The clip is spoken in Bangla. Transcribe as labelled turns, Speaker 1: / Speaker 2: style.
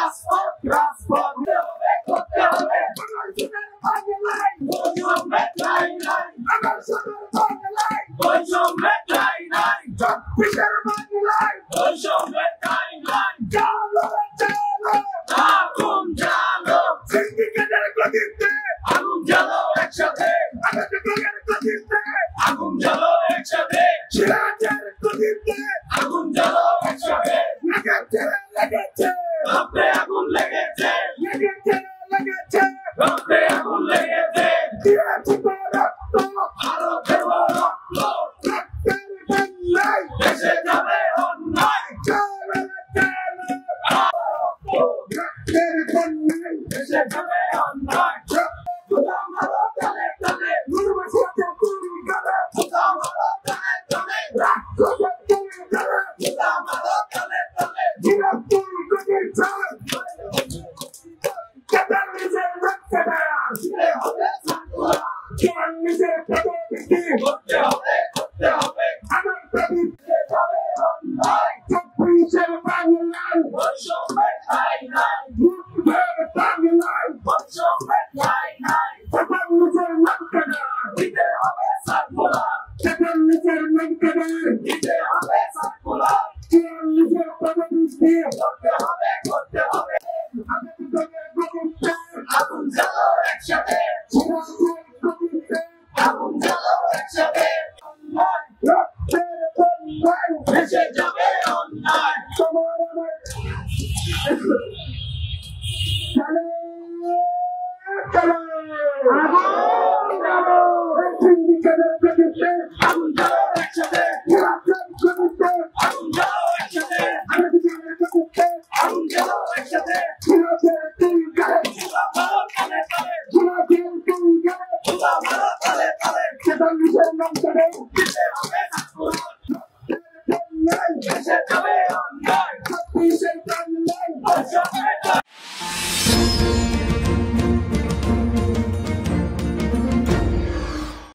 Speaker 1: রাজপথ করতে হবে বৈষম্যের ঠাঁই নাই বৈষম্যের ঠাঁই নাই বৈষম্যের ঠাঁই নাই আগুন জ্বালো আগুন জ্বালো একসাথে আগুন জ্বালো একসাথে আগুন জ্বালো একসাথে রক্তে আগুন লেগেছে রক্তে আগুন লেগেছে আরো দেব রক্ত দেশে যাবে অন্যায় দেশে যাবে অন্যায় করতে হবে বৈষম্যের ঠাঁই নাই বৈষম্যের ঠাঁই নাই দিতে হবে সার্কুলার দিতে হবে সার্কুলার করতে হবে আগুন জ্বালো একসাথে আগুন জ্বালো একসাথে দেশে যাবে অন্যায় আগুন জ্বালো একসাথে আগুন জ্বালো একসাথে আগুন জ্বালো একসাথে ভারত তালে তালে ভারত তালে তালে দিতে হবে সার্কুলার দেশে যাবে অন্যায়